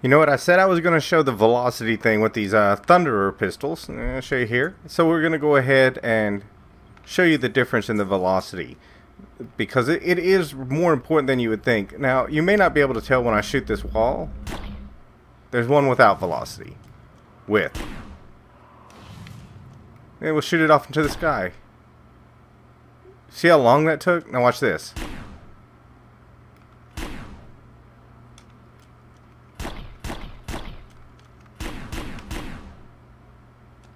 You know what? I said I was going to show the velocity thing with these Thunderer pistols. I'll show you here. So we're going to go ahead and show you the difference in the velocity, because it is more important than you would think. Now, you may not be able to tell when I shoot this wall. There's one without velocity. With. And we'll shoot it off into the sky. See how long that took? Now watch this.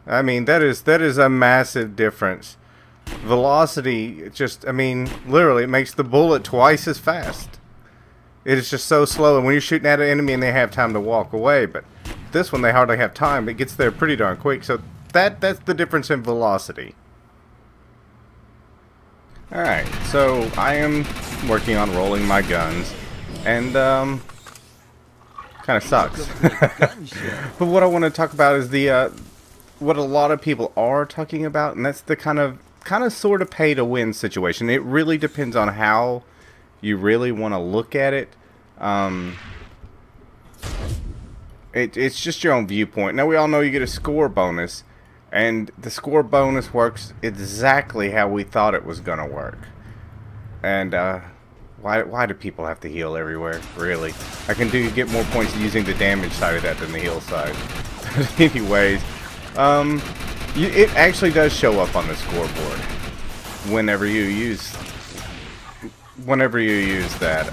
I mean, that is a massive difference. Velocity just, I mean, literally it makes the bullet twice as fast. It is just so slow, and when you're shooting at an enemy and they have time to walk away, but this one they hardly have time. It gets there pretty darn quick. So that's the difference in velocity. Alright, so I am working on rolling my guns, and kind of sucks. But what I want to talk about is the what a lot of people are talking about, and that's the kind of sort of pay to win situation. It really depends on how you really want to look at it. It's just your own viewpoint. Now, we all know you get a score bonus, and the score bonus works exactly how we thought it was gonna work. And why do people have to heal everywhere? Really, I can get more points using the damage side of that than the heal side. But anyways, it actually does show up on the scoreboard whenever you use that.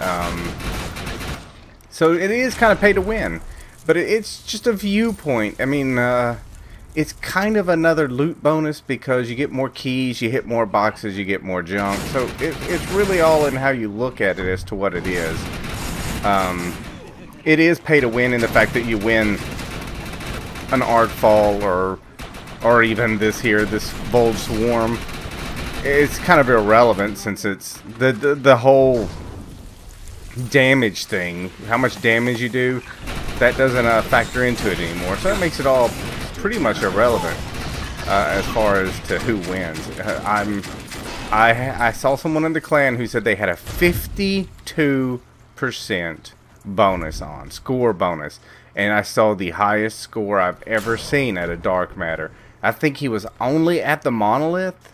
So it is kind of pay to win, but it's just a viewpoint. I mean, it's kind of another loot bonus because you get more keys, you hit more boxes, you get more junk. So it's really all in how you look at it as to what it is. It is pay to win in the fact that you win an Artfall or even this Volge Swarm. It's kind of irrelevant since it's the whole damage thing, how much damage you do, that doesn't factor into it anymore. So that makes it all pretty much irrelevant as far as to who wins. I saw someone in the clan who said they had a 52% bonus on score bonus, and I saw the highest score I've ever seen at a dark matter. I think he was only at the monolith,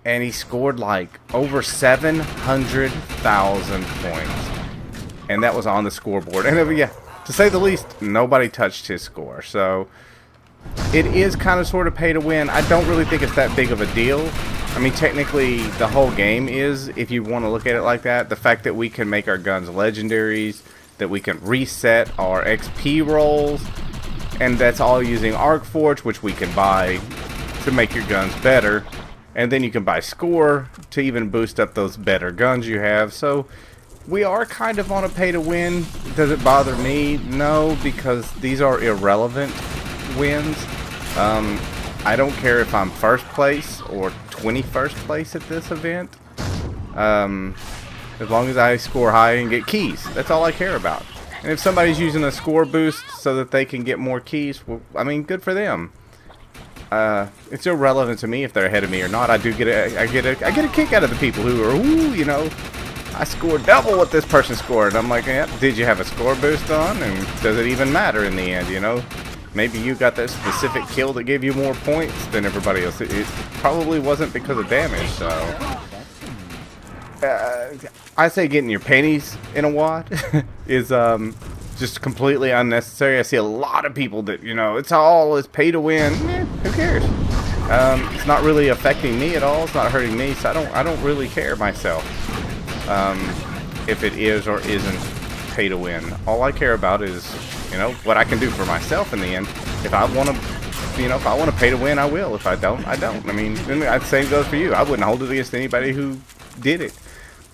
and he scored like over 700,000 points, and that was on the scoreboard. And yeah, to say the least, nobody touched his score. So it is kind of sort of pay to win. I don't really think it's that big of a deal. I mean, technically the whole game is, if you want to look at it like that. The fact that we can make our guns legendaries, that we can reset our XP rolls, and that's all using Arcforge, which we can buy to make your guns better. And then you can buy score to even boost up those better guns you have. So we are kind of on a pay to win. Does it bother me? No, because these are irrelevant wins. I don't care if I'm first place or 21st place at this event. As long as I score high and get keys, that's all I care about. And if somebody's using a score boost so that they can get more keys, well, I mean, good for them. It's irrelevant to me if they're ahead of me or not. I get a kick out of the people who are, ooh, you know, I scored double what this person scored. I'm like, yeah, did you have a score boost on? And does it even matter in the end, you know? Maybe you got that specific kill that gave you more points than everybody else. It probably wasn't because of damage, so I say getting your pennies in a wad is just completely unnecessary. I see a lot of people that, you know, it's pay to win. Who cares? It's not really affecting me at all. It's not hurting me, so I don't really care myself if it is or isn't pay to win. All I care about is, you know, what I can do for myself in the end. If I want to, you know, if I want to pay to win, I will. If I don't, I don't. I mean, the same goes for you. I wouldn't hold it against anybody who did it.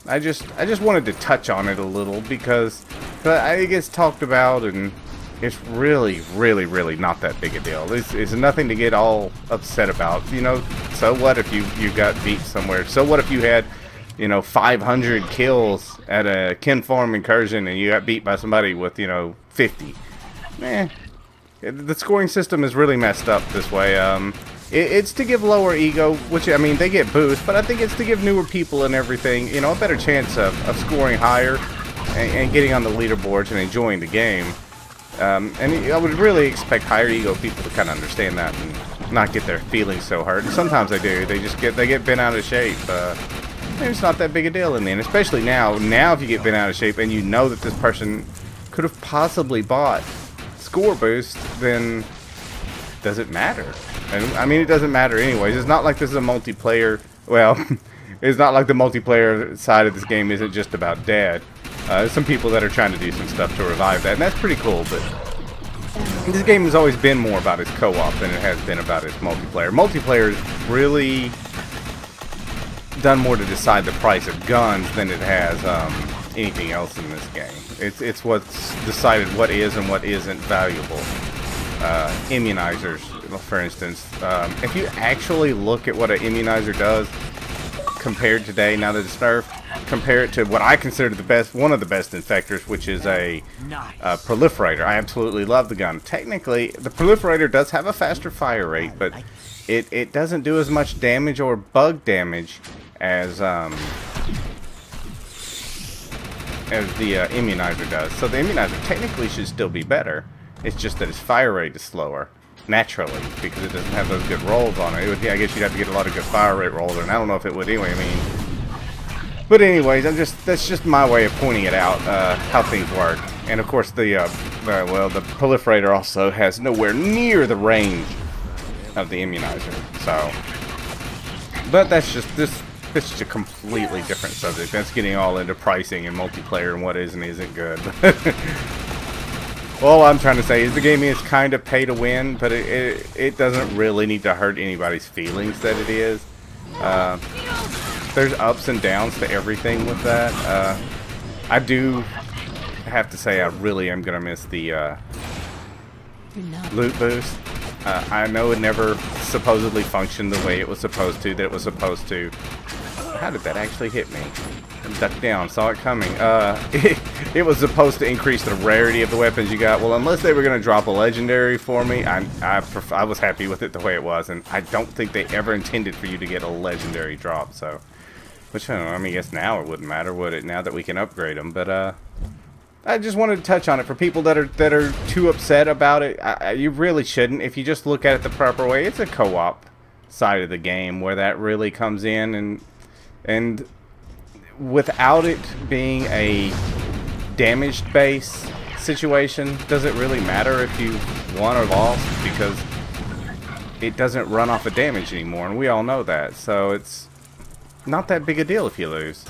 I just wanted to touch on it a little because it gets talked about, and it's really not that big a deal. It's nothing to get all upset about. You know, so what if you got beat somewhere? So what if you had, you know, 500 kills at a Ken Farm incursion and you got beat by somebody with, you know, 50? The scoring system is really messed up this way. It's to give lower ego, which, I mean, they get boosts, but I think it's to give newer people and everything, you know, a better chance of scoring higher and getting on the leaderboards and enjoying the game. And I would really expect higher ego people to kind of understand that and not get their feelings so hurt. And sometimes they do. They just get bent out of shape. It's not that big a deal in the end, especially now. Now, if you get bent out of shape and you know that this person could have possibly bought score boost, then does it matter? And I mean, it doesn't matter anyways. It's not like this is a multiplayer. Well, it's not like the multiplayer side of this game isn't just about dad. There's some people that are trying to do some stuff to revive that, and that's pretty cool. But this game has always been more about its co-op than it has been about its multiplayer. Multiplayer has really done more to decide the price of guns than it has anything else in this game. It's what's decided what is and what isn't valuable. Immunizers, for instance. If you actually look at what an immunizer does compared today, now that it's nerfed, compare it to what I consider one of the best infectors, which is a proliferator. I absolutely love the gun. Technically, the proliferator does have a faster fire rate, but it doesn't do as much damage or bug damage as the immunizer does. So the immunizer technically should still be better. It's just that its fire rate is slower naturally because it doesn't have those good rolls on it. I guess you'd have to get a lot of good fire rate rolls, and I don't know if it would anyway. I mean, but anyways, that's just my way of pointing it out, how things work. And of course, the proliferator also has nowhere near the range of the immunizer. So, but that's just It's just a completely different subject. That's getting all into pricing and multiplayer and what is and isn't good. All I'm trying to say is the game is kind of pay to win, but it doesn't really need to hurt anybody's feelings that it is. There's ups and downs to everything with that. I do have to say I really am going to miss the loot boost. I know it never supposedly functioned the way it was supposed to, that it was supposed to. How did that actually hit me? I ducked down, saw it coming. It was supposed to increase the rarity of the weapons you got. Well, unless they were going to drop a legendary for me, I was happy with it the way it was, and I don't think they ever intended for you to get a legendary drop. So, which I don't know, I mean, I guess now it wouldn't matter, would it? Now that we can upgrade them, but I just wanted to touch on it for people that are too upset about it. You really shouldn't. If you just look at it the proper way, it's a co-op side of the game where that really comes in, and without it being a damaged base situation, does it really matter if you won or lost, because it doesn't run off of damage anymore, and we all know that. So it's not that big a deal if you lose.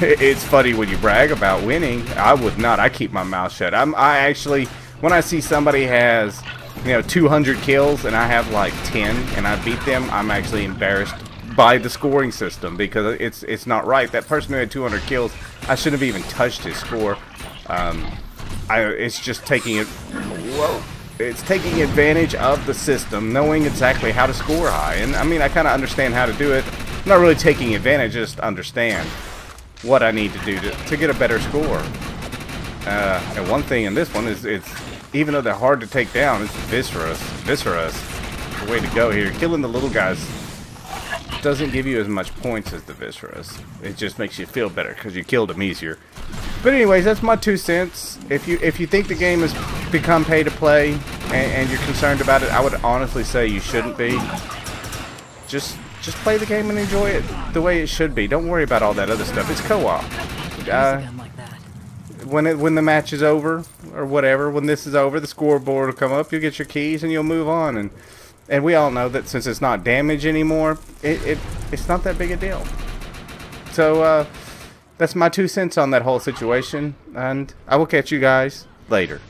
It's funny when you brag about winning. I would not. I keep my mouth shut. I actually, when I see somebody has 200 kills and I have like 10 and I beat them, I'm actually embarrassed by the scoring system, because it's not right. That person who had 200 kills, I shouldn't have even touched his score. It's just taking it. Whoa. It's taking advantage of the system, knowing exactly how to score high. And I mean, I kind of understand how to do it. I'm not really taking advantage, just understand what I need to do to get a better score. And one thing in this one is, even though they're hard to take down, it's Viscerous. The way to go here. Killing the little guys doesn't give you as much points as the Viscerous. It just makes you feel better because you killed them easier. But anyways, that's my 2 cents. If you think the game has become pay to play and you're concerned about it, I would honestly say you shouldn't be. Just play the game and enjoy it the way it should be. Don't worry about all that other stuff. It's co-op. When the match is over, or whatever, when this is over, the scoreboard will come up, you'll get your keys, and you'll move on. And we all know that since it's not damage anymore, it's not that big a deal. So, that's my 2 cents on that whole situation, and I will catch you guys later.